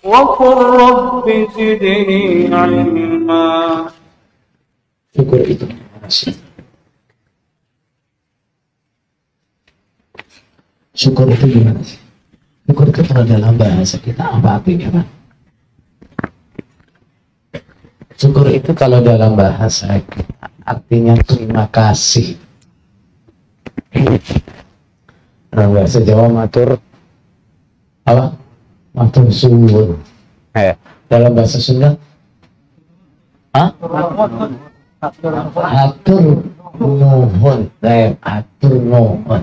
وقل رب زدني علما. Syukur itu gimana sih? Syukur itu gimana sih? Syukur itu kalau dalam bahasa kita apa artinya, Pak? Syukur itu kalau dalam bahasa kita artinya terima kasih. Dalam bahasa Jawa matur apa? Matur suwun. Dalam bahasa Sunda? Atur nuhun. Atur nuhun.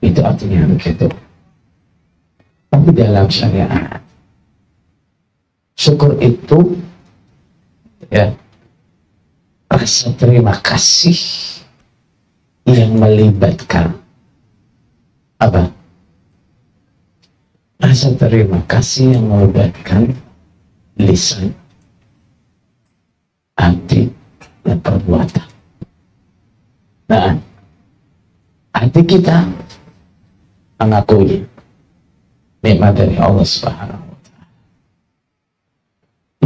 Itu artinya begitu. Tapi dalam syariat, syukur itu ya rasa terima kasih yang melibatkan apa? Rasa terima kasih yang melibatkan lisan, hati, dan perbuatan. Nah, hati kita mengakui nikmat dari Allah Subhanahu wa Ta'ala.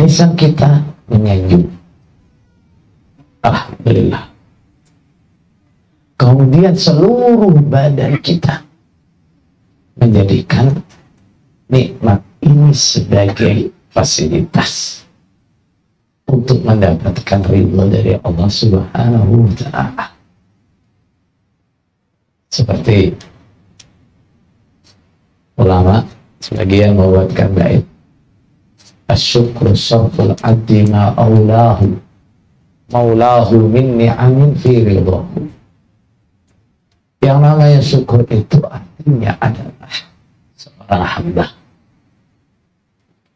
Lisan kita menyanjung alhamdulillah. Kemudian seluruh badan kita menjadikan nikmat ini sebagai fasilitas untuk mendapatkan ridho dari Allah Subhanahu wa Ta'ala. Seperti ulama sebagian membuatkan bait, asyukru sarful abdi ma'aulahu maulahu min ni'amin fi ridhahu. Yang namanya syukur itu artinya adalah seorang hamba.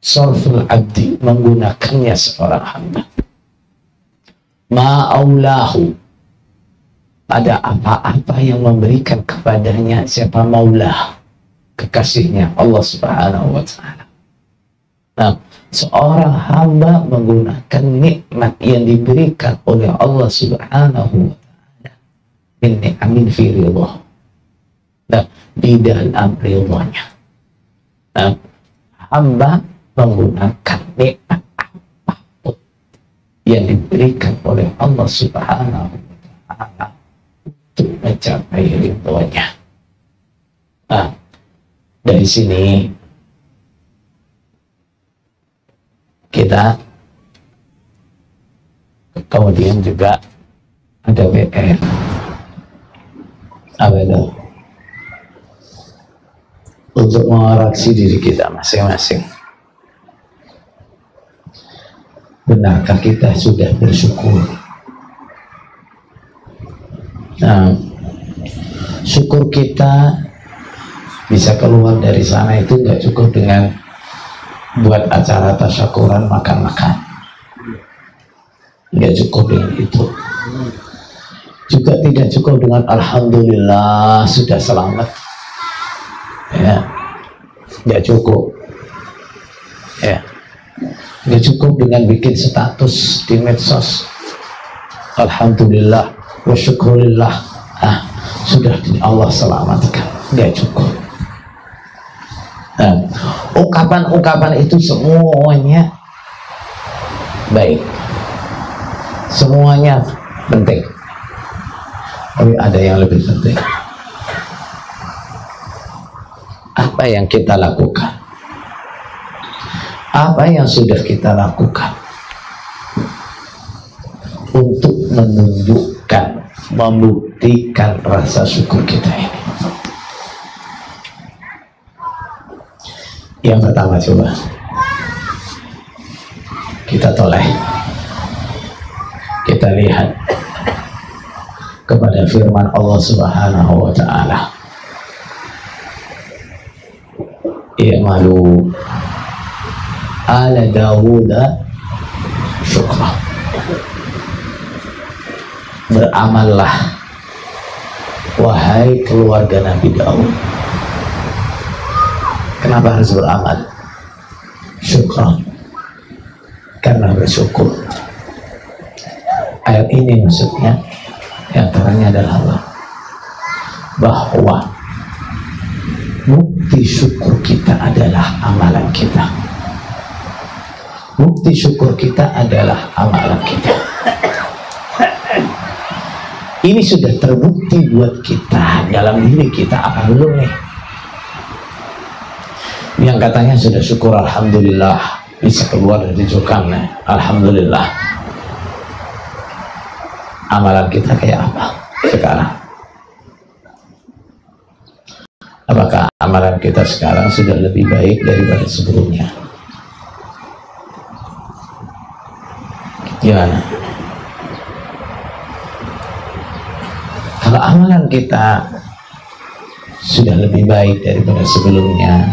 Sarful abdi menggunakannya seorang hamba. Ma'aulahu, ada apa-apa yang memberikan kepadanya siapa? Maulah, kekasihnya Allah Subhanahu wa Ta'ala. Nah, seorang hamba menggunakan nikmat yang diberikan oleh Allah Subhanahu wa Ta'ala min ni'amin fi ridhah. Nah, di dalam ridhanya. Nah, hamba menggunakan nikmat apapun yang diberikan oleh Allah Subhanahu wa Ta'ala untuk mencapai ridhonya. Nah, dari sini kita kemudian juga ada PR. Apa itu? Untuk mengoreksi diri kita masing-masing. Benarkah kita sudah bersyukur? Nah, syukur kita bisa keluar dari sana itu nggak cukup dengan buat acara tasyakuran makan-makan, nggak cukup dengan itu. Juga tidak cukup dengan alhamdulillah sudah selamat, ya, nggak cukup, ya, nggak cukup dengan bikin status di medsos alhamdulillah wa syukurillah, sudah Allah selamatkan, nggak cukup. Nah, ungkapan-ungkapan itu semuanya baik, semuanya penting, tapi ada yang lebih penting. Apa yang kita lakukan, apa yang sudah kita lakukan untuk menunjukkan, membuktikan rasa syukur kita ini. Yang pertama, coba kita toleh, kita lihat kepada firman Allah Subhanahu wa Ta'ala, i'malu ala Dawuda syukra. Beramallah wahai keluarga Nabi Daud. Kenapa harus beramal? Syukran, karena bersyukur. Ayat ini maksudnya yang antaranya adalah bahwa bukti syukur kita adalah amalan kita. Bukti syukur kita adalah amalan kita. Ini sudah terbukti buat kita dalam diri kita, apa belum nih? Yang katanya sudah syukur, alhamdulillah bisa keluar dari jokam nih, alhamdulillah. Amalan kita kayak apa sekarang? Apakah amalan kita sekarang sudah lebih baik daripada sebelumnya? Gimana? Kalau amalan kita sudah lebih baik daripada sebelumnya,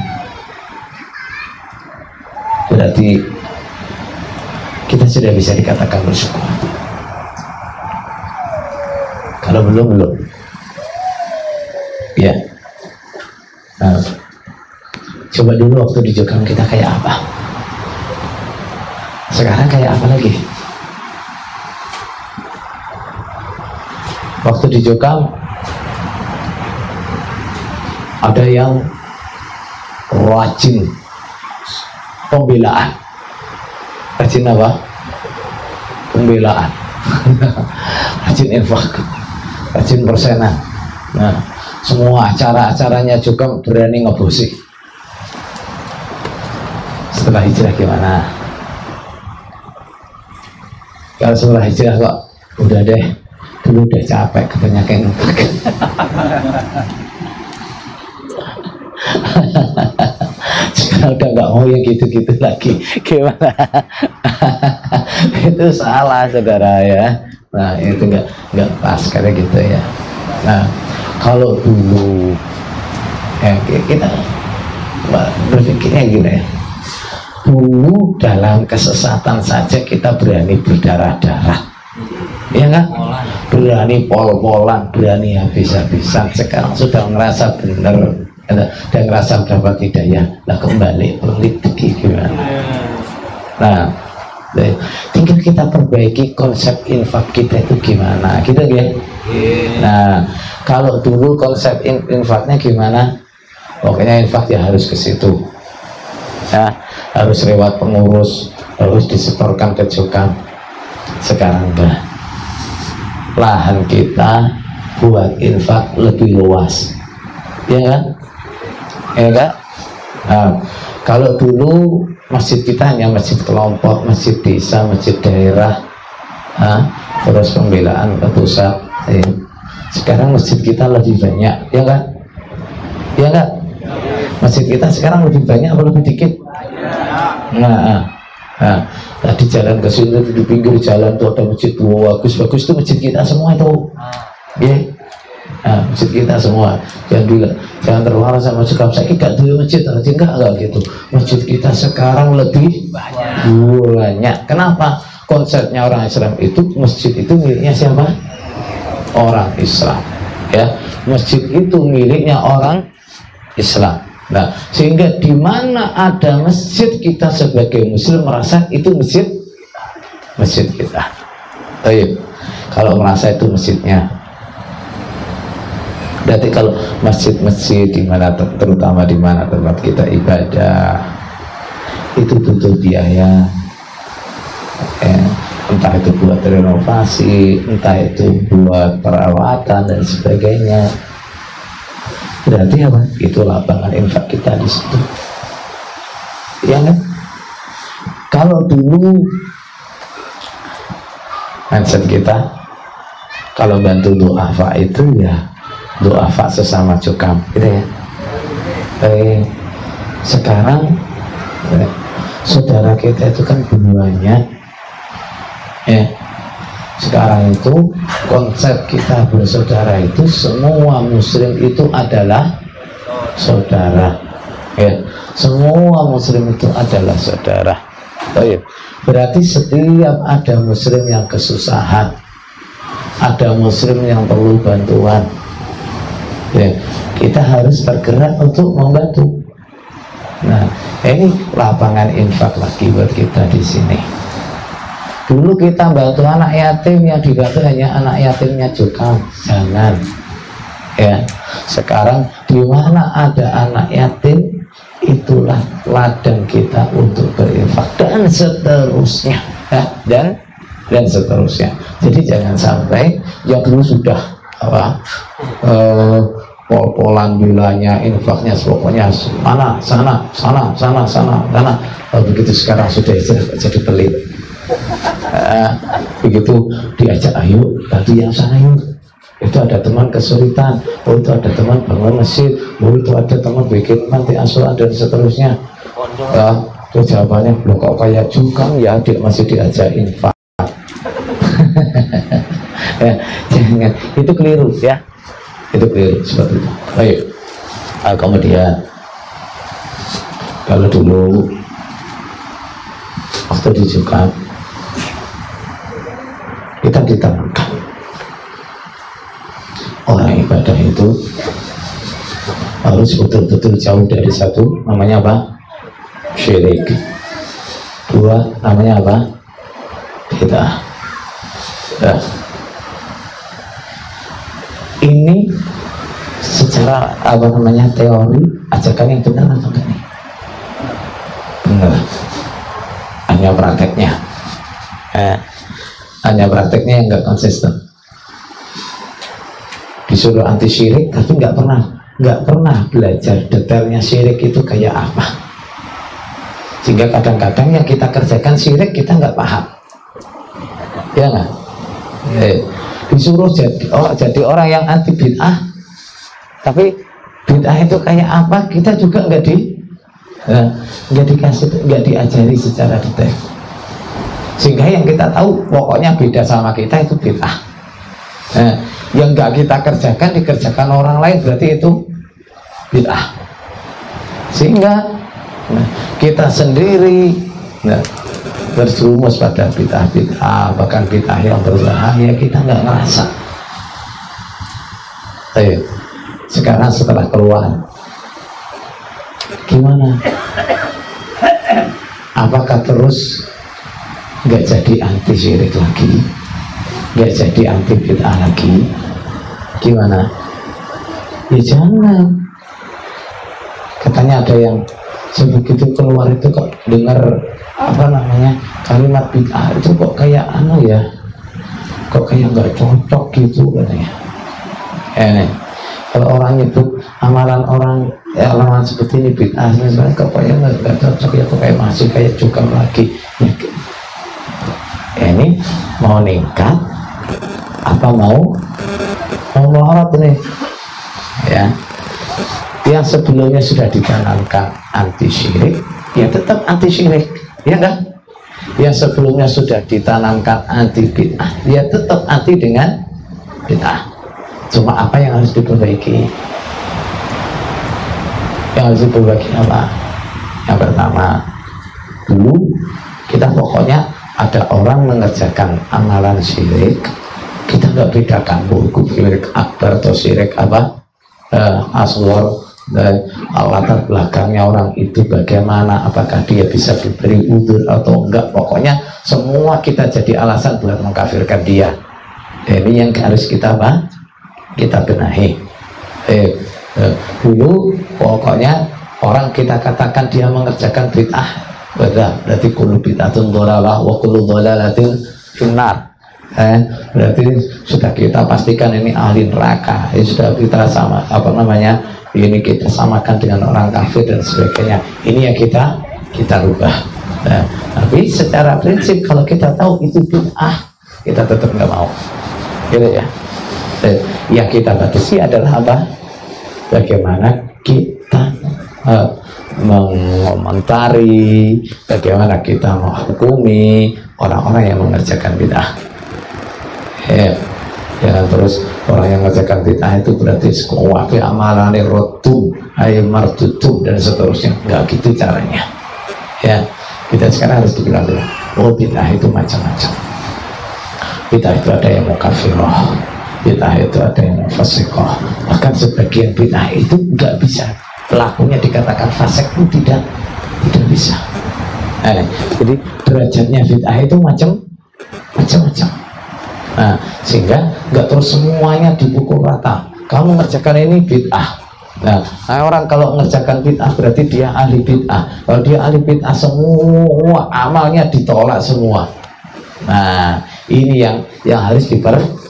berarti kita sudah bisa dikatakan bersyukur. Kalau belum, ya. Nah, coba dulu waktu di Jokam kita kayak apa? Sekarang kayak apa lagi? Waktu di Jokam ada yang rajin pembelaan. Rajin apa? Pembelaan. Rajin infak, rajin persenan. Nah, semua acara-acaranya Jokam berani ngebosi. Setelah hijrah gimana? Kalau setelah hijrah kok udah deh, dulu udah capek kebanyakan infak. Sekarang udah nggak mau yang gitu-gitu lagi. Gimana? Itu salah, saudara ya. Nah, itu nggak pas kayak gitu ya. Nah, kalau dulu ya, kita berpikirnya gini ya, dulu dalam kesesatan saja kita berani berdarah-darah, ya kan? Berani pol-polan, berani habis-habisan. Sekarang sudah ngerasa benar dan ngerasa dapat hidayah, lah kembali politik gimana? Nah, tinggal kita perbaiki konsep infak kita itu gimana, gitu ya. Nah, kalau dulu konsep infaknya gimana? Pokoknya infak ya harus ke situ, ya, harus lewat pengurus, harus disetorkan ke Jokam. Sekarang enggak, lahan kita buat infak lebih luas, ya kan? Ya kan? Nah, kalau dulu masjid kita hanya masjid kelompok, masjid desa, masjid daerah, terus pembelaan ke pusat. Sekarang masjid kita lebih banyak, ya kan? Ya kan? Masjid kita sekarang lebih banyak atau lebih dikit? Nah, tadi jalan ke sini di pinggir jalan tuh ada masjid bagus-bagus, itu masjid kita semua itu, ya. Nah, masjid kita semua. Jangan terpengaruh sama Jokam. Saya gak dulu masjid, enggak gitu. Masjid kita sekarang lebih banyak. Kenapa? Konsepnya orang Islam itu masjid itu miliknya siapa? Orang Islam, ya. Masjid itu miliknya orang Islam. Nah, sehingga di mana ada masjid, kita sebagai muslim merasa itu masjid kita. Baik. Kalau merasa itu masjidnya, berarti kalau masjid-masjid di mana, terutama di mana tempat kita ibadah, itu butuh biaya. Entah itu buat renovasi, entah itu buat perawatan dan sebagainya. Berarti apa? Itu lapangan infak kita di situ, ya kan? Kalau dulu mindset kita, kalau bantu du'afa itu ya du'afa sesama Jokam, gitu ya. Sekarang saudara kita itu kan banyak, ya. Sekarang itu konsep kita bersaudara itu semua muslim itu adalah saudara, ya. Semua muslim itu adalah saudara. Baik. Berarti setiap ada muslim yang kesusahan, ada muslim yang perlu bantuan, ya, kita harus tergerak untuk membantu. Nah, ini lapangan infak lagi buat kita di sini. Dulu kita bantu anak yatim, yang dibantu hanya anak yatimnya Jokam, jangan, ya. Sekarang di mana ada anak yatim, itulah ladang kita untuk berinfak dan seterusnya, ya, dan seterusnya. Jadi jangan sampai yang dulu sudah pol-polan bilanya, infaknya, pokoknya sana. Begitu sekarang sudah jadi pelit. Begitu diajak, ayo bantu yang sana yuk, itu ada teman kesulitan, oh itu ada teman bangun masjid, oh itu ada teman bikin panti asuhan dan seterusnya. Itu jawabannya, loh kok kayak juga ya, dia masih diajak infak. Ya, jangan, itu keliru ya, itu keliru seperti itu. Baik, kemudian kalau dulu waktu dijukan kita ditemukan orang ibadah itu harus betul-betul jauh dari satu, namanya apa? Syirik. Dua, namanya apa? Bid'ah. Ini secara teori ajakan yang benar atau enggak nih? Benar. Hanya prakteknya yang enggak konsisten. Disuruh anti syirik tapi nggak pernah belajar detailnya syirik itu kayak apa, sehingga kadang-kadang yang kita kerjakan syirik kita nggak paham, ya nggak? Disuruh jadi orang yang anti bid'ah, tapi bid'ah itu kayak apa kita juga nggak diajari secara detail, sehingga yang kita tahu pokoknya beda sama kita itu bid'ah. Yang nggak kita kerjakan dikerjakan orang lain, berarti itu bid'ah. Sehingga kita sendiri terjerumus pada bid'ah, bahkan bid'ah yang berbahaya, kita nggak ngerasa. Ayo, sekarang setelah keluar gimana? Apakah terus nggak jadi anti syirik lagi, nggak jadi anti bid'ah lagi? Gimana? Ya jangan. Katanya ada yang sebegitu keluar itu kok dengar kalimat bid'ah itu kok kayak kok kayak nggak cocok gitu katanya. Kalau orang nyebut amalan amalan seperti ini bid'ah, sebenarnya kok kayak nggak cocok ya, kok kayak masih kayak juga lagi. Ini mau ningkat apa mau melorot ini ya? Yang sebelumnya sudah ditanamkan anti syirik, ya tetap anti syirik, ya kan? Yang sebelumnya sudah ditanamkan anti bid'ah, ya tetap anti dengan bid'ah. Cuma apa yang harus diperbaiki? Yang harus diperbaiki apa? Yang pertama, dulu kita pokoknya ada orang mengerjakan amalan syirik, kita nggak bedakan itu syirik akbar atau syirik asghar, dan latar belakangnya orang itu bagaimana, apakah dia bisa diberi udzur atau enggak, pokoknya semua kita jadi alasan buat mengkafirkan dia. Ini yang harus kita benahi. Dulu pokoknya orang kita katakan dia mengerjakan bid'ah, berarti kullu bid'atun dhalalah wa kullu dhalalatin finnar. Berarti sudah kita pastikan ini ahli neraka, ini sudah kita ini kita samakan dengan orang kafir dan sebagainya. Ini yang kita rubah. Tapi secara prinsip kalau kita tahu itu bid'ah, kita tetap nggak mau, gitu ya. Yang kita batasi adalah apa? Bagaimana kita mengomentari, bagaimana kita menghukumi orang-orang yang mengerjakan bid'ah. Jangan terus orang yang mengerjakan bid'ah itu berarti sekuat amalan rotum, martutum dan seterusnya. Enggak gitu caranya. Ya, kita sekarang harus dibilang dulu. Oh, bid'ah itu macam-macam. Bid'ah itu ada yang mukafirah, bid'ah itu ada yang fasikoh. Bahkan sebagian bid'ah itu nggak bisa pelakunya dikatakan fasik pun tidak bisa. Jadi derajatnya bid'ah itu macam-macam. Sehingga nggak terus semuanya dipukul rata. kamu mengerjakan ini bid'ah. Nah, orang kalau mengerjakan bid'ah berarti dia ahli bid'ah. Kalau dia ahli bid'ah, semua amalnya ditolak semua. Nah, ini yang harus diperbaiki.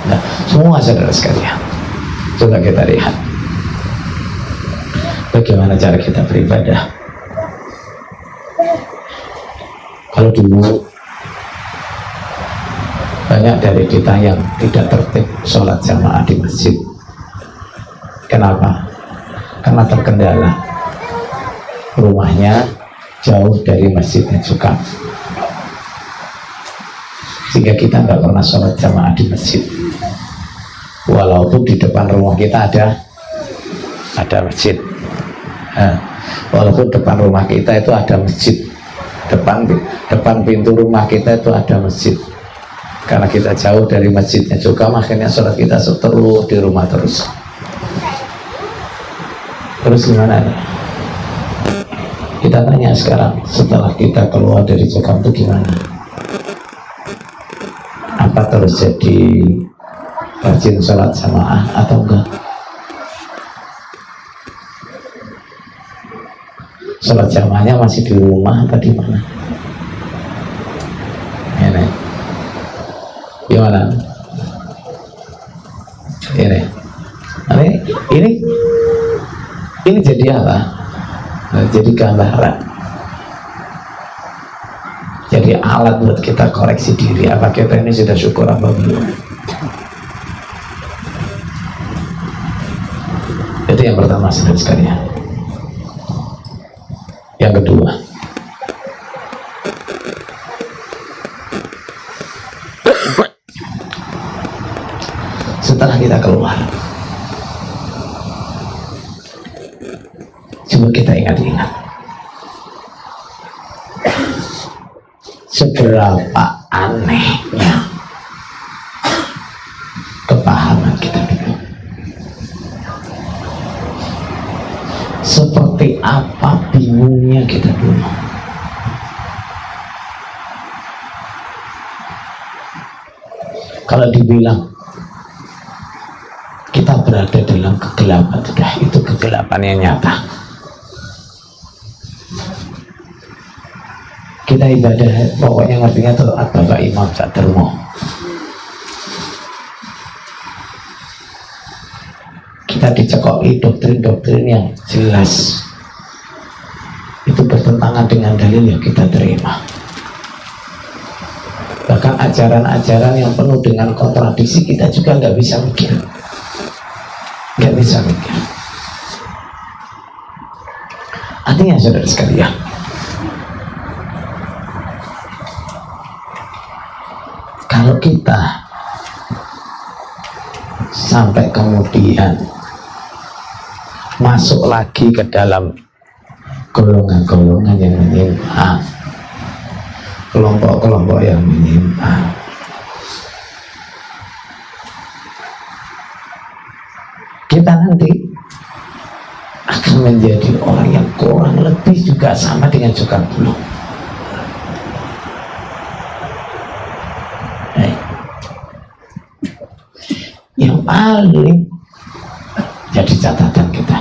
Nah, semua saudara sekalian, coba kita lihat bagaimana cara kita beribadah. Kalau dulu banyak dari kita yang tidak tertib sholat jamaah di masjid. Kenapa? Karena terkendala, rumahnya jauh dari masjidnya juga, sehingga kita nggak pernah sholat jamaah di masjid. Walaupun di depan rumah kita ada masjid. Walaupun depan rumah kita itu ada masjid, depan pintu rumah kita itu ada masjid. Karena kita jauh dari masjidnya juga, makanya sholat kita terus di rumah terus. Terus gimana nih? Kita tanya sekarang, setelah kita keluar dari Jogam itu gimana? Apa terus jadi rajin sholat jamaah atau enggak? Sholat jamaahnya masih di rumah apa di mana? Ini gimana? Ini jadi apa? Jadi gambaran, jadi alat buat kita koreksi diri. Apa kita ini sudah syukur apa belum? Itu yang pertama saudara sekalian. Yang kedua, setelah kita keluar, coba kita ingat-ingat seberapa anehnya kepahaman kita dulu, seperti apa bingungnya kita dulu. Kalau dibilang kita berada dalam kegelapan, sudah itu kegelapan yang nyata. Kita ibadah pokoknya ngertinya taat Bapak Imam Sadarmo. Kita dicekoki doktrin-doktrin yang jelas, itu bertentangan dengan dalil yang kita terima. Bahkan ajaran-ajaran yang penuh dengan kontradiksi kita juga nggak bisa mikir, nggak bisa mikir. Artinya saudara sekalian, kalau kita sampai kemudian masuk lagi ke dalam golongan-golongan yang menyimpang, kelompok-kelompok yang menyimpang, kita nanti akan menjadi orang yang kurang lebih juga sama dengan juga dulu. Yang paling jadi catatan kita,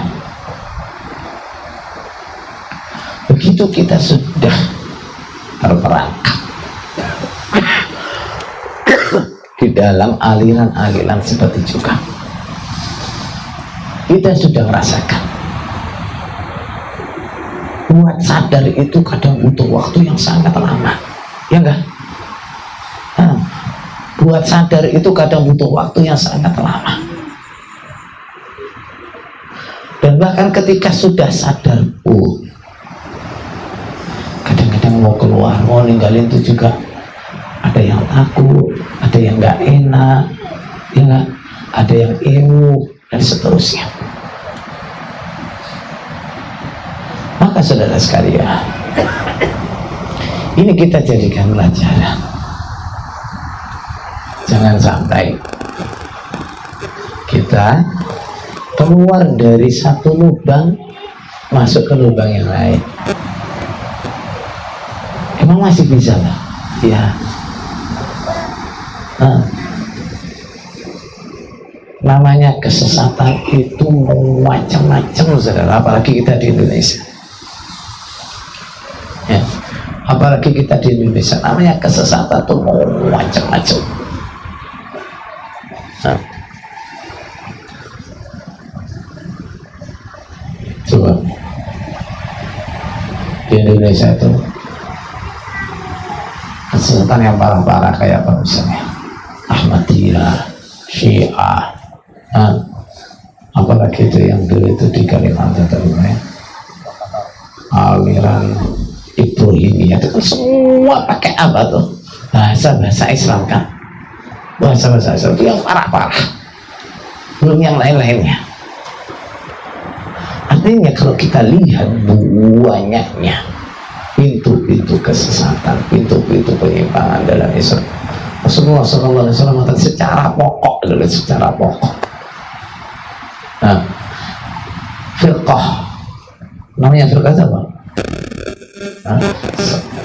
begitu kita sudah terperangkap di dalam aliran-aliran seperti juga, kita sudah merasakan buat sadar itu kadang butuh waktu yang sangat lama, ya enggak? Buat sadar itu kadang butuh waktu yang sangat lama. Dan bahkan ketika sudah sadar pun, kadang-kadang mau keluar, mau ninggalin itu juga ada yang takut, ada yang nggak enak, ya nggak? Ada yang emu dan seterusnya. Maka saudara sekalian, ini kita jadikan pelajaran. Jangan sampai kita keluar dari satu lubang masuk ke lubang yang lain. Emang masih bisa lah? Ya. namanya kesesatan itu macam-macam, saudara, apalagi kita di Indonesia. Ya, apalagi kita di Indonesia, namanya kesesatan itu macam-macam. Nah, coba di Indonesia itu kesesatan yang parah-parah kayak apa misalnya Ahmadiyah, Syiah, apalagi itu yang dulu itu di Kalimantan ya, aliran Ibrahimiyah itu kan semua pakai apa tuh, bahasa Islam kan, bahasa Islam itu yang parah-parah, belum yang lain-lainnya. Artinya kalau kita lihat banyaknya pintu-pintu kesesatan, pintu-pintu penyimpangan dalam Islam, Rasulullah SAW secara pokok adalah secara pokok. Nah, firqah, namanya firqah apa?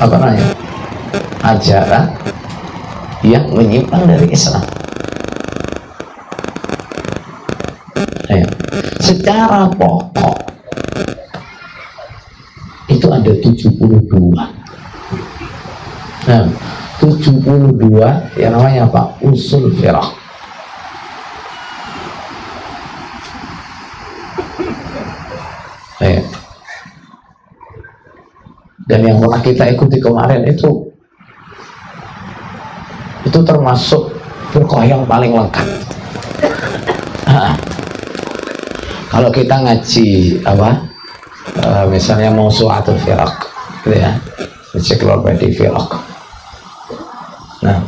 Apa namanya? Ajaran yang menyimpang dari Islam. Ayo. Secara pokok itu ada 72. Nah, 72 yang namanya apa? Usul firqah. Ayo. Dan yang pernah kita ikuti kemarin itu termasuk firqah yang paling lengkap. Kalau kita ngaji apa, misalnya mau suatu firaq, gitu ya, ensiklopedia firaq. Nah,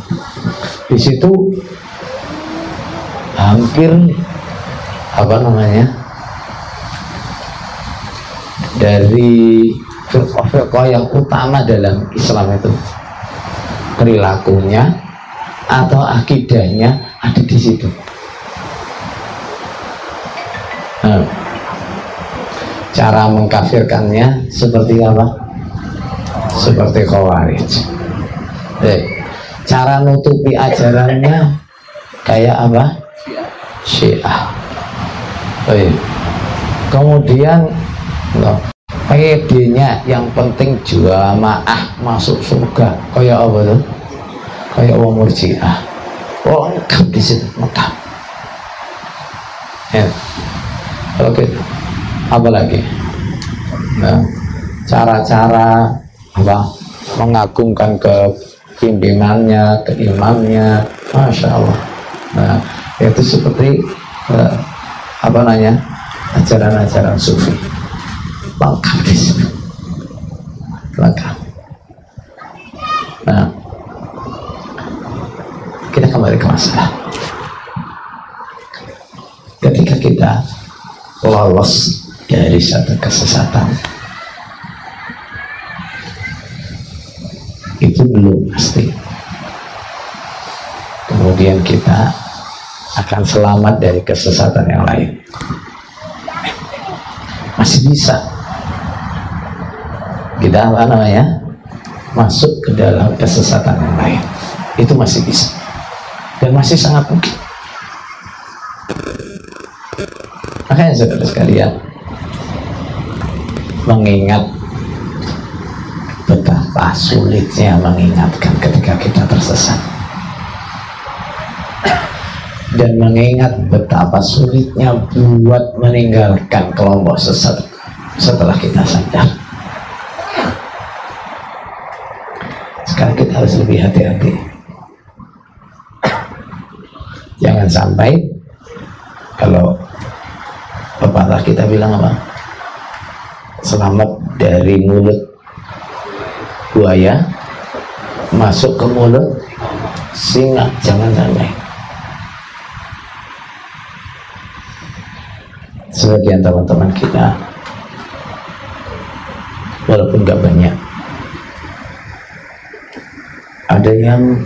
di situ hampir apa namanya, dari firqah yang utama dalam Islam itu perilakunya atau akidahnya ada di situ. Nah, cara mengkafirkannya seperti apa? Seperti Khawarij. Cara nutupi ajarannya kayak apa? Syiah. Kemudian ID-nya yang penting jamaah masuk surga, kayak apa tuh? Kayak wong Murji'ah. Oh, lengkap di situ, lengkap. Ya. Oke, apa lagi? Nah, cara-cara apa mengagungkan ke pimpinannya, ke imamnya, masya Allah. Nah, itu seperti apa namanya, ajaran-ajaran sufi, lengkap di sini, lengkap. Nah, kita kembali ke masalah. Ketika kita lolos dari satu kesesatan, itu belum pasti kemudian kita akan selamat dari kesesatan yang lain. Masih bisa kita apa namanya, masuk ke dalam kesesatan yang lain, itu masih bisa dan masih sangat mungkin. Makanya saudara sekalian, mengingat betapa sulitnya mengingatkan ketika kita tersesat, dan mengingat betapa sulitnya buat meninggalkan kelompok sesat setelah kita sadar, sekarang kita harus lebih hati-hati. Jangan sampai, kalau pepatah kita bilang apa, selamat dari mulut buaya masuk ke mulut singa, jangan sampai. Sebagian teman-teman kita, walaupun gak banyak, ada yang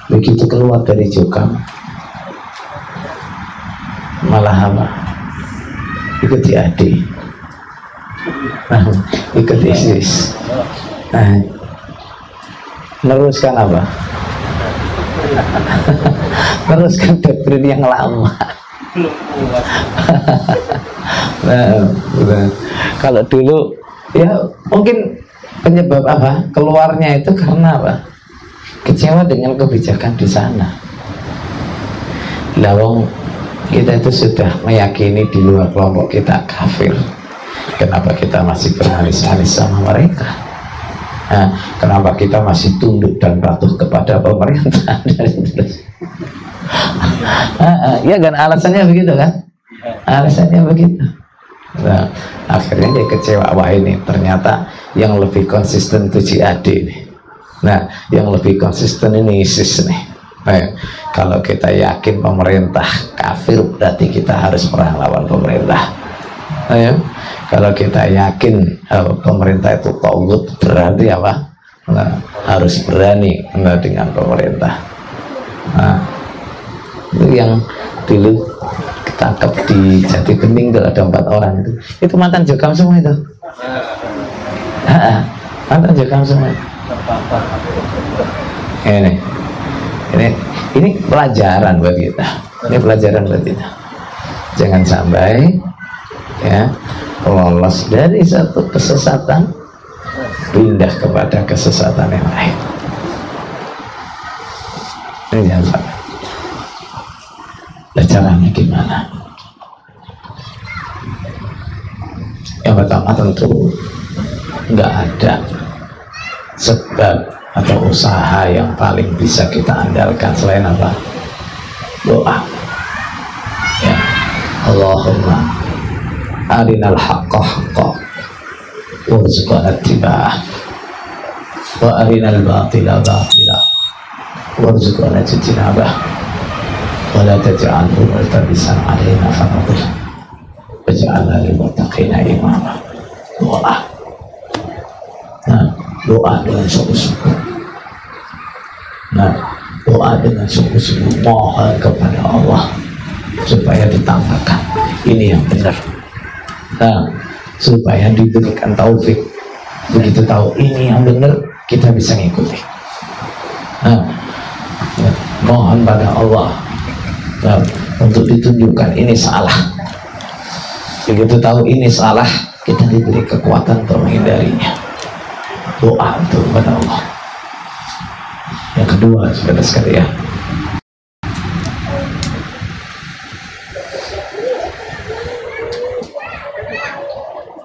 begitu keluar dari Jokam malah apa, ikuti adik, ikut ISIS, meneruskan apa teruskan doktrin yang lama. Belum kuat. Nah, kalau dulu ya mungkin penyebab apa keluarnya itu karena apa, kecewa dengan kebijakan di sana. Lawang kita itu sudah meyakini di luar kelompok kita kafir, kenapa kita masih bermanis-manis sama mereka? Nah, kenapa kita masih tunduk dan patuh kepada pemerintah? Ya kan, alasannya begitu kan? Alasannya begitu. Nah, akhirnya dia kecewa. Wah, ini ternyata yang lebih konsisten itu jihad ini. Nah, yang lebih konsisten ini ISIS nih. Nah, kalau kita yakin pemerintah kafir, berarti kita harus perang lawan pemerintah. Nah, kalau kita yakin pemerintah itu tagut, berarti apa? Nah, harus berani dengan pemerintah. Nah, itu yang dulu ketangkep di Jati Bening itu ada 4 orang itu mantan Jokam semua itu. Mantan Jokam semua. Ini pelajaran buat kita. Ini pelajaran buat kita. Jangan sampai ya lolos dari satu kesesatan pindah kepada kesesatan yang lain. Ini jangan sampai. Caranya gimana? Yang pertama tentu nggak ada sebab atau usaha yang paling bisa kita andalkan selain apa? Doa. Ya, Allahumma arinal haqqa haqqa warzuqna ittiba'ah wa arinal batila batila warzuqna ijtinabah wala taj'alhu multabisan alaina fanadil waj'alna lil muttaqina imama. Doa. Nah, doa dengan sungguh-sungguh. Nah, doa dengan sungguh-sungguh, mohon kepada Allah supaya ditampakkan ini yang benar. Nah, supaya diberikan taufik. Begitu tahu ini yang benar, kita bisa ngikuti. Nah, mohon pada Allah untuk ditunjukkan ini salah. Begitu tahu ini salah, kita diberi kekuatan untuk menghindarinya. Doa itu kepada Allah. Yang kedua, saudara sekalian,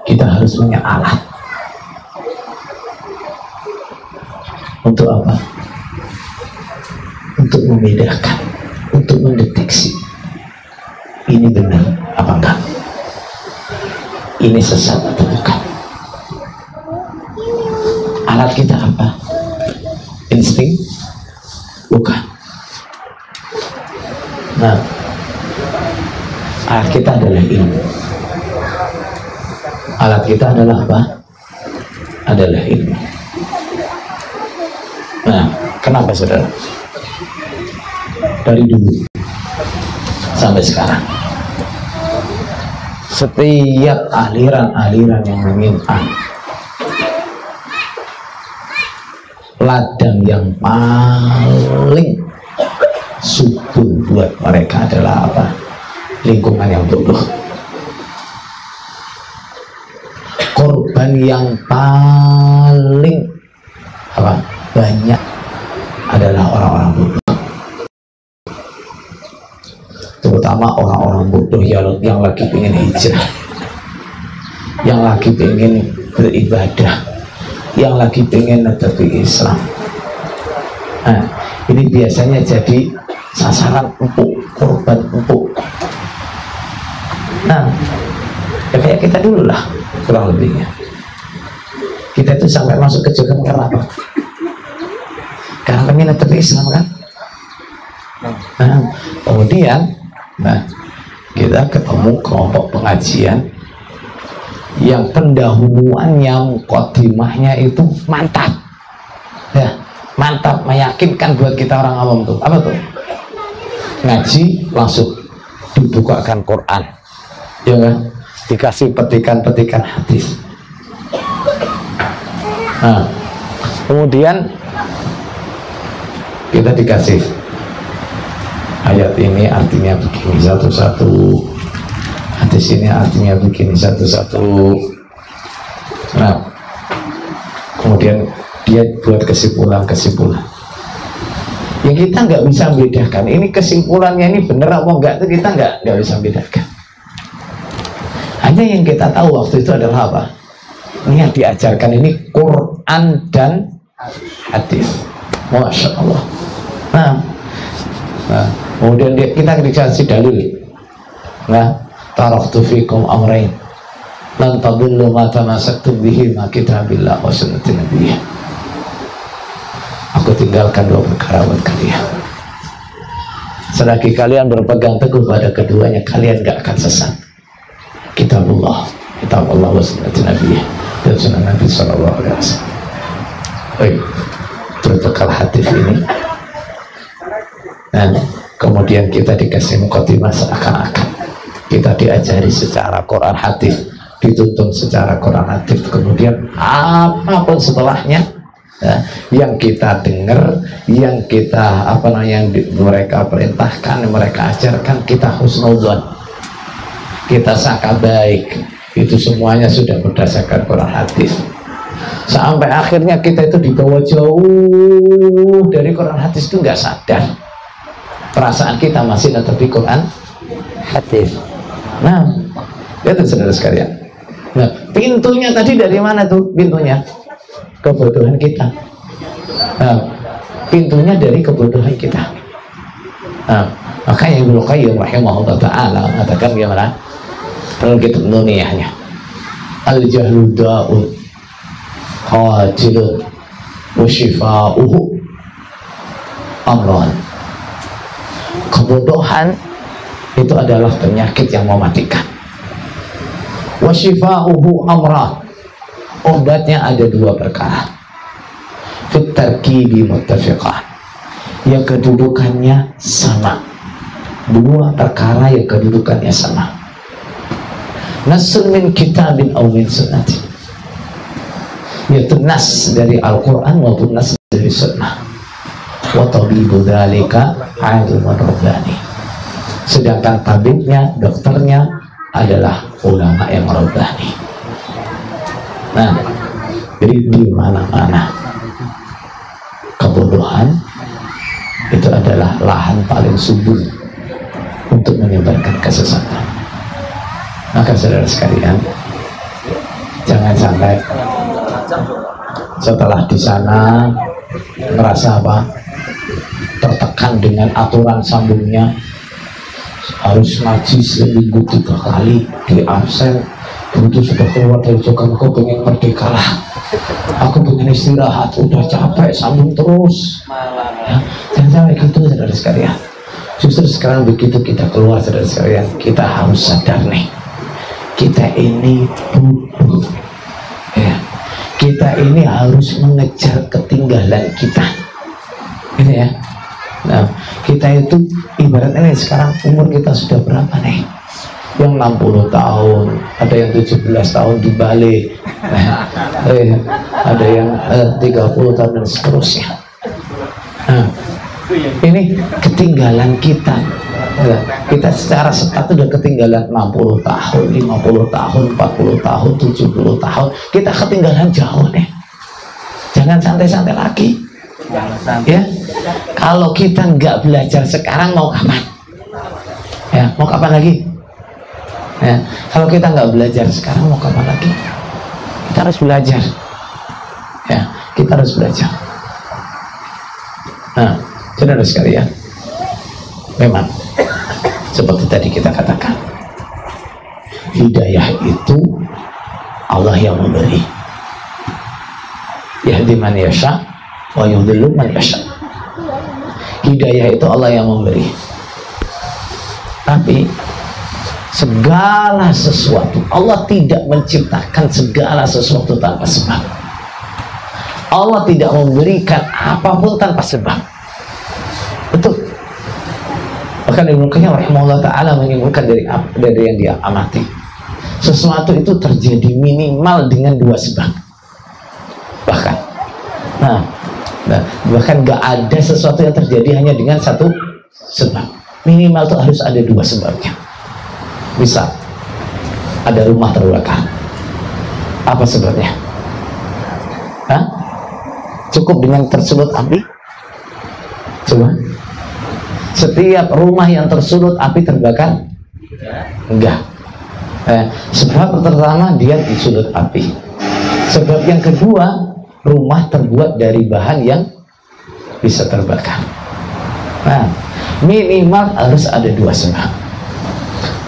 kita harus punya alat. Untuk apa? Untuk membedakan, untuk mendeteksi ini benar apa enggak, ini sesat atau bukan. Alat kita apa? Insting? Bukan. Nah, alat kita adalah ilmu. Alat kita adalah apa? Adalah ilmu. Nah, kenapa saudara? Dari dulu sampai sekarang, setiap aliran-aliran yang menyimpang, ladang yang paling subur buat mereka adalah apa? Lingkungan yang bodoh. Korban yang paling apa? Banyak adalah orang-orang bodoh. Terutama orang-orang bodoh yang lagi pengen hijrah, yang lagi pengen beribadah, yang lagi pengen netepi Islam. Nah, ini biasanya jadi sasaran empuk, korban empuk. Nah, ya kayak kita dulu lah kurang lebihnya. Kita itu sampai masuk ke Jogja karena apa? Karena pengen netepi Islam kan. Nah, kemudian kita ketemu kelompok pengajian yang pendahuluannya, mukadimahnya itu mantap ya, mantap, meyakinkan buat kita orang awam tuh. Apa tuh? Ngaji langsung dibukakan Quran, ya kan? Dikasih petikan-petikan hadis. Nah, kemudian kita dikasih ayat ini artinya begini satu-satu, hadis ini artinya begini satu-satu. Nah, kemudian dia buat kesimpulan-kesimpulan yang kita nggak bisa membedakan ini kesimpulannya ini benar apa enggak, itu kita nggak bisa membedakan. Hanya yang kita tahu waktu itu adalah apa? Ini yang diajarkan ini Quran dan hadis. Masya Allah. Nah, kemudian kita dikasih dalil. Nah, taraktu fikum amrain lan tadillu ma tamassaktum bihi ma kitabillah wa sunnati nabiyih. Aku tinggalkan dua perkara buat kalian. Selagi kalian berpegang teguh pada keduanya, kalian gak akan sesat. Kitabullah wa sunnati nabiyih, dan sunnah Nabi sallallahu alaihi wasallam. Baik, berbekal hadis ini. Dan kemudian kita dikasih mukadimah seakan-akan kita diajari secara Quran hadis, dituntun secara Quran hadis, kemudian apapun setelahnya yang kita dengar, yang kita yang mereka perintahkan, mereka ajarkan, kita husnudzon, kita sangka baik, itu semuanya sudah berdasarkan Quran hadis. Sampai akhirnya kita itu dibawa jauh dari Quran hadis, itu nggak sadar perasaan kita masih tetap di Quran hadis. Nah, itu saudara sekalian. Nah, pintunya tadi dari mana tuh? Pintunya kebodohan kita. Nah, pintunya dari kebodohan kita. Nah, makanya Ibnu Qayyim rahimahullah ta'ala mengatakan gimana? Dalam kitab Nuniyahnya, al-jahlu da'un qatilun wa shifa'uhu amran. Kebodohan itu adalah penyakit yang mematikan. Wa shifa'uhu amran. Obatnya ada dua perkara. Fit tarkibi muttafiqan. Yang kedudukannya sama. Dua perkara yang kedudukannya sama. Nasun min kitabin aw min sunnati. Yaitu nas dari Al-Quran maupun nas dari sunnah. Wa tabibu dzalika alimun rabbani. Sedangkan tabibnya, dokternya adalah ulama yang rabbani. Nah, jadi di mana-mana kebodohan itu adalah lahan paling subur untuk menyebarkan kesesatan. Maka saudara sekalian, jangan sampai setelah di sana merasa tertekan dengan aturan sambungnya, harus ngaji seminggu 3 kali, di absen. Begitu sudah keluar dari jogan, aku pengen merdeka lah, aku pengen istirahat, udah capek sambung terus ya. Jangan sampai gitu saudara sekalian. Justru sekarang begitu kita keluar saudara sekalian, kita harus sadar nih, kita ini butuh ya. Kita ini harus mengejar ketinggalan kita gitu ya. Nah, kita itu ibaratnya sekarang umur kita sudah berapa nih? Yang 60 tahun, ada yang 17 tahun di Bali, ada yang 30 tahun dan seterusnya. Nah, ini ketinggalan kita. Kita secara sepat udah ketinggalan 60 tahun, 50 tahun, 40 tahun, 70 tahun. Kita ketinggalan jauh nih. Jangan santai-santai lagi. Ya, kalau kita nggak belajar sekarang mau kapan? Ya, mau kapan lagi? Ya, kalau kita nggak belajar sekarang mau kapan lagi? Kita harus belajar. Ya, kita harus belajar. Nah, saudara sekalian, memang seperti tadi kita katakan, hidayah itu Allah yang memberi. Yahdi man yasha wa yudhillu man yasha. Hidayah itu Allah yang memberi. Tapi segala sesuatu, Allah tidak menciptakan segala sesuatu tanpa sebab. Allah tidak memberikan apapun tanpa sebab. Betul. Bahkan Ibnu Qayyim rahimahullah ta'ala menyimpulkan dari yang dia amati, sesuatu itu terjadi minimal dengan 2 sebab. Bahkan bahkan gak ada sesuatu yang terjadi hanya dengan 1 sebab. Minimal tuh harus ada dua sebabnya. Bisa ada rumah terbakar, apa sebabnya? Hah? Cukup dengan tersulut api? Coba, setiap rumah yang tersulut api terbakar? Enggak. Sebab pertama dia disulut api. Sebab yang kedua, rumah terbuat dari bahan yang bisa terbakar. Nah, minimal harus ada dua sebab.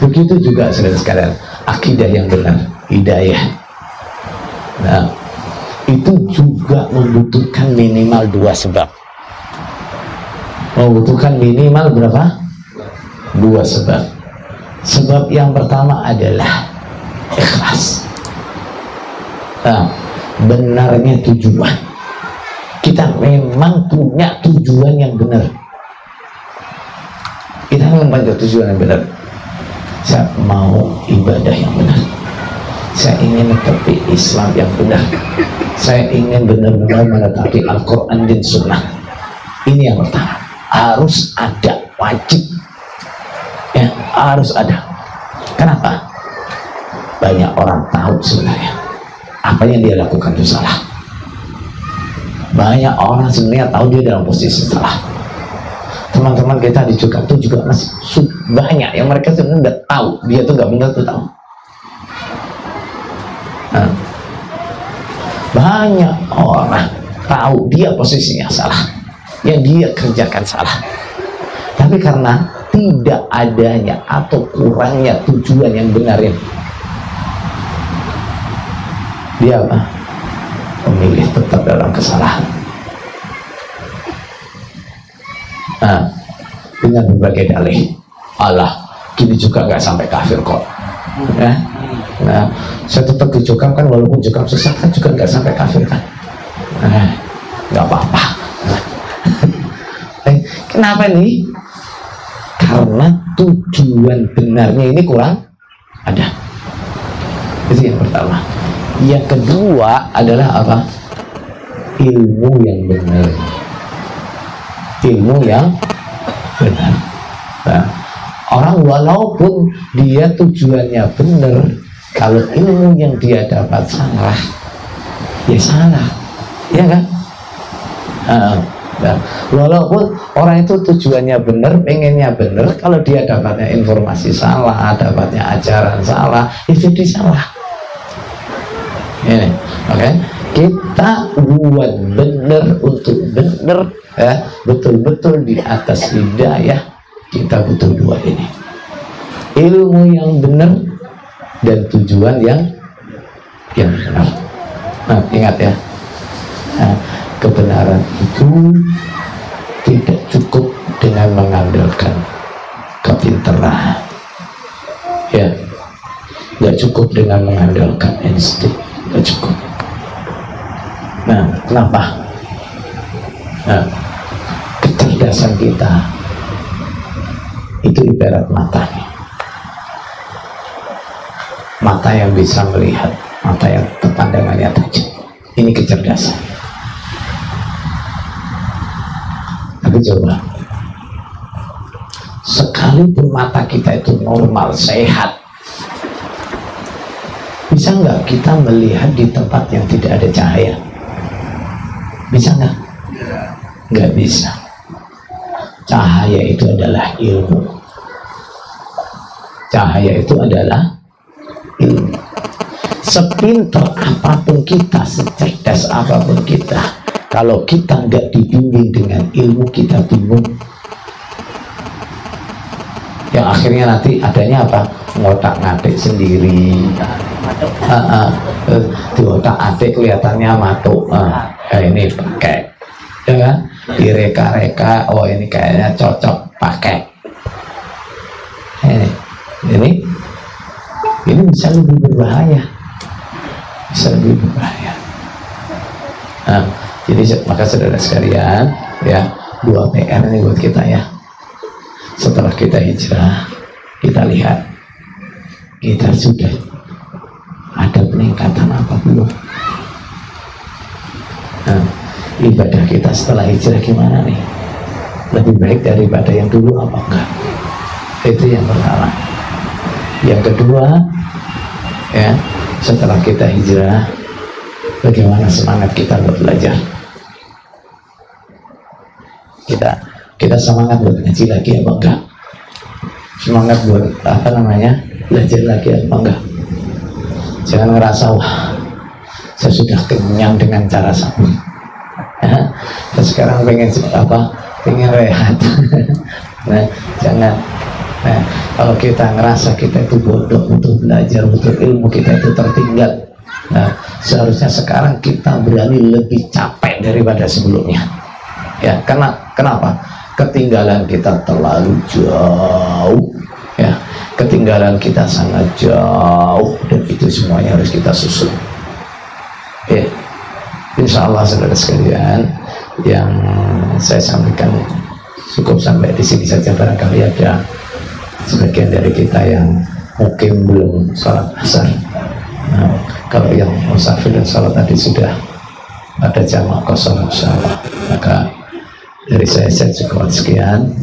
Begitu juga saudara sekalian, akidah yang benar, hidayah. Nah, itu juga membutuhkan minimal dua sebab. Membutuhkan minimal berapa? Dua sebab. Sebab yang pertama adalah ikhlas. Nah, benarnya tujuan. Kita memang punya tujuan yang benar. Kita memang punya tujuan yang benar. Saya mau ibadah yang benar. Saya ingin menetapi Islam yang benar. Saya ingin benar-benar menetapi Al-Quran dan Sunnah. Ini yang pertama. Harus ada, wajib. Ya, harus ada. Kenapa? Banyak orang tahu sebenarnya apa yang dia lakukan itu salah. Banyak orang sebenarnya tahu dia dalam posisi salah. Teman-teman kita di Jogja itu juga masih banyak yang mereka sebenarnya udah tahu dia tuh nggak benar tuh tahu. Nah, banyak orang tahu dia posisinya salah, yang dia kerjakan salah, tapi karena tidak adanya atau kurangnya tujuan yang benar ini, dia apa? Memilih tetap dalam kesalahan. Nah, dengan berbagai dalih, Allah gini juga nggak sampai kafir kok. Nah, saya tetap dijokam kan, walaupun jokam sesat kan juga nggak sampai kafir kan. Nggak apa-apa. Kenapa nih? Karena tujuan benarnya ini kurang ada. Itu yang pertama. Yang kedua adalah apa? Ilmu yang benar. Ilmu yang benar. Nah, orang walaupun dia tujuannya benar, kalau ilmu yang dia dapat salah, ya salah, ya kan? Nah, walaupun orang itu tujuannya benar, pengennya benar, kalau dia dapatnya informasi salah, dapatnya ajaran salah, itu jadi salah. Ini, oke? Kita buat benar untuk benar, ya, betul-betul di atas hidayah. Kita butuh dua ini: ilmu yang benar dan tujuan yang benar. Nah, ingat ya, kebenaran itu tidak cukup dengan mengandalkan kepintaran, ya, nggak cukup dengan mengandalkan insting, nggak cukup. Nah, kenapa? Nah, kecerdasan kita itu ibarat mata, mata yang bisa melihat, mata yang pandangannya tajam. Ini kecerdasan. Tapi coba, sekalipun mata kita itu normal, sehat, bisa nggak kita melihat di tempat yang tidak ada cahaya? Bisa nggak? Nggak bisa. Cahaya itu adalah ilmu. Cahaya itu adalah ilmu. Sepintar apapun kita, secerdas apapun kita, kalau kita nggak dibimbing dengan ilmu, kita bingung. Yang akhirnya nanti adanya apa? Ngotak-ngatik sendiri. Di otak-atik kelihatannya matuk. Ini pakai, ya kan? Direka-reka, oh ini kayaknya cocok pakai. Ini bisa lebih berbahaya. Bisa lebih berbahaya. Nah, jadi maka saudara sekalian, ya, dua PR ini buat kita ya. Setelah kita hijrah, kita lihat kita sudah ada peningkatan apa belum? Nah, ibadah kita setelah hijrah gimana nih? Lebih baik daripada yang dulu apa enggak? Itu yang pertama. Yang kedua, ya, setelah kita hijrah, bagaimana semangat kita buat belajar? Kita semangat buat ngaji lagi apa enggak? Semangat buat belajar lagi apa enggak? Jangan ngerasa wah, saya sudah kenyang dengan cara saya. Ya, sekarang pengen rehat. Nah, jangan. Nah, kalau kita ngerasa kita itu bodoh untuk belajar, untuk ilmu kita itu tertinggal, nah seharusnya sekarang kita berani lebih capek daripada sebelumnya. Ya, kenapa? Ketinggalan kita terlalu jauh, ya, ketinggalan kita sangat jauh, dan itu semuanya harus kita susul. Ya, insya Allah saudara sekalian, yang saya sampaikan cukup sampai di sini saja. Barangkali ada sebagian dari kita yang mungkin belum sholat asar. Nah, kalau yang musafir dan sholat tadi sudah ada jamaah kosong, insya Allah. Maka dari saya cukup sekian.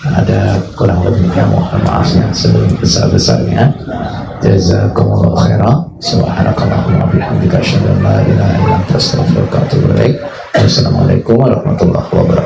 Ada kurang lebihnya mohon maaf yang sebesar-besarnya. Jazakumullahu khairan. Subhanakallahumma wabihamdika asyhadu an la ilaha illa anta astaghfiruka wa atubu ilaik. Wassalamualaikum warahmatullahi wabarakatuh.